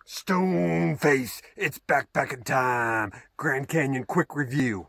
Stoneface, it's backpacking time. Grand Canyon quick review.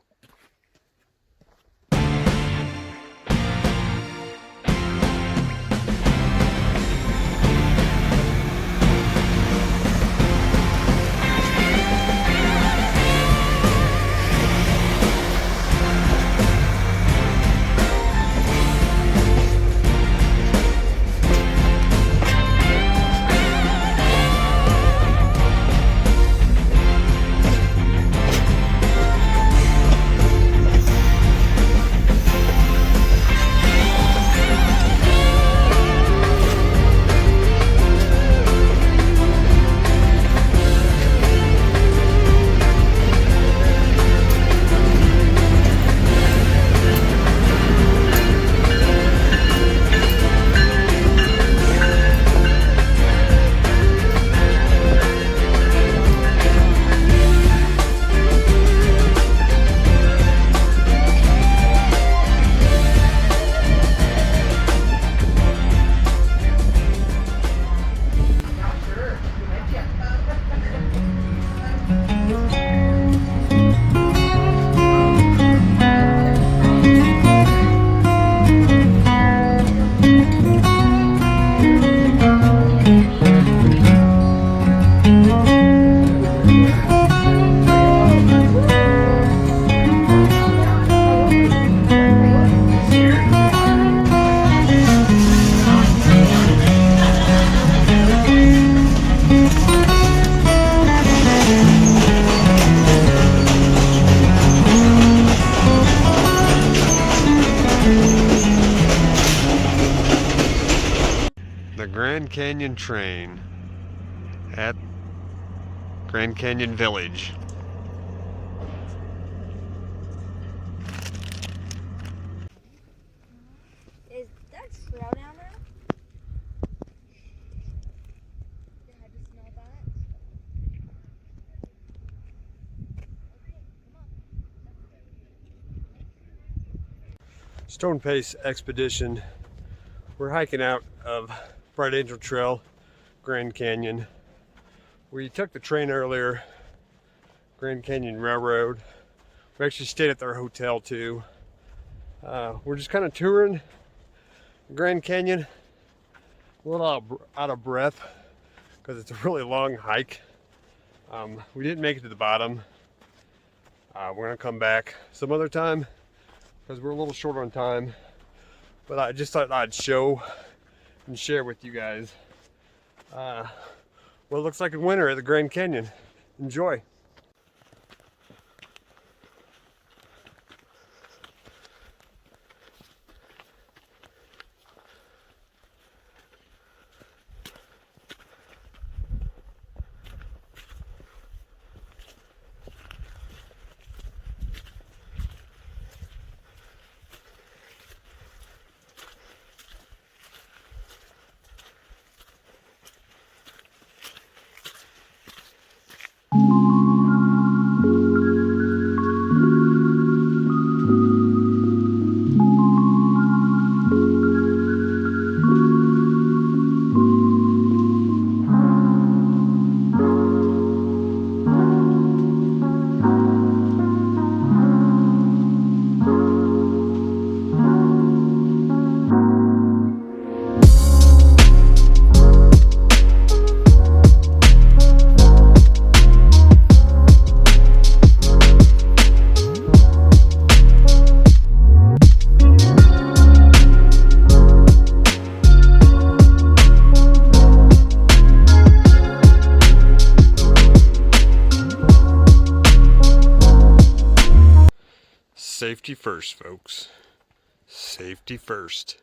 The Grand Canyon train at Grand Canyon Village. Is that snow down there? They had to smell that. Okay, come on. Stoneface expedition. We're hiking out of Bright Angel Trail, Grand Canyon. We took the train earlier, Grand Canyon Railroad. We actually stayed at their hotel too. We're just kind of touring Grand Canyon, a little out of breath because it's a really long hike. We didn't make it to the bottom. We're gonna come back some other time because we're a little short on time. But I just thought I'd show and share with you guys what it looks like in winter at the Grand Canyon. Enjoy. Safety first, folks. Safety first.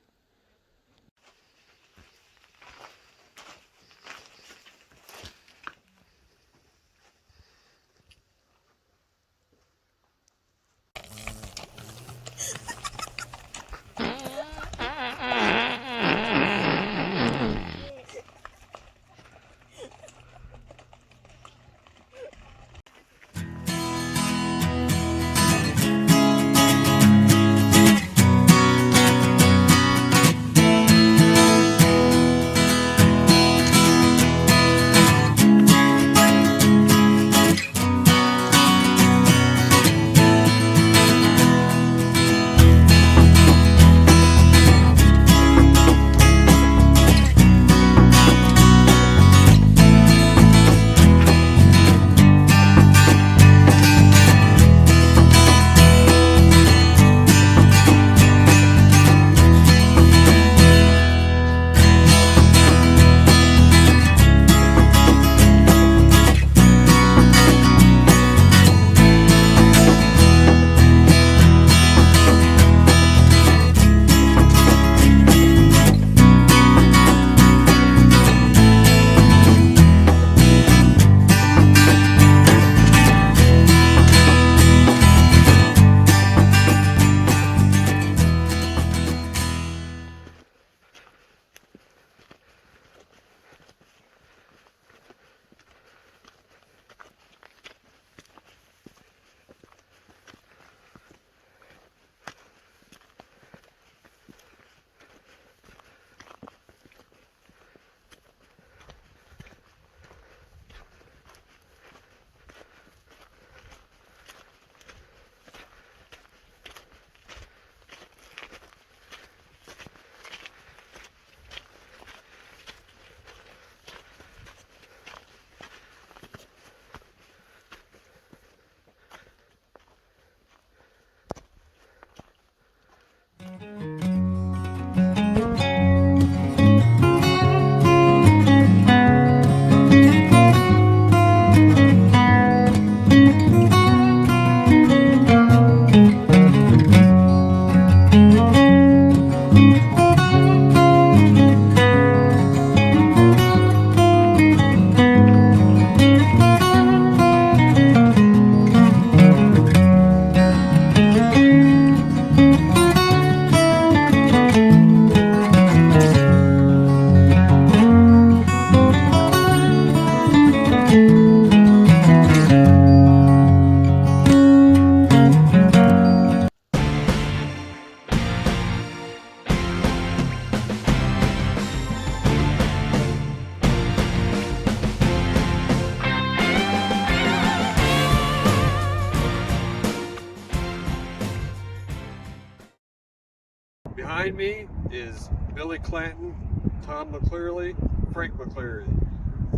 Behind me is Billy Clanton, Tom McCleary, Frank McCleary.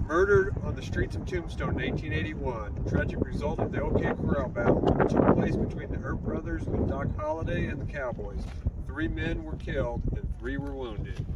Murdered on the streets of Tombstone in 1881. Tragic result of the OK Corral battle that took place between the Earp brothers with Doc Holliday and the Cowboys. 3 men were killed and 3 were wounded.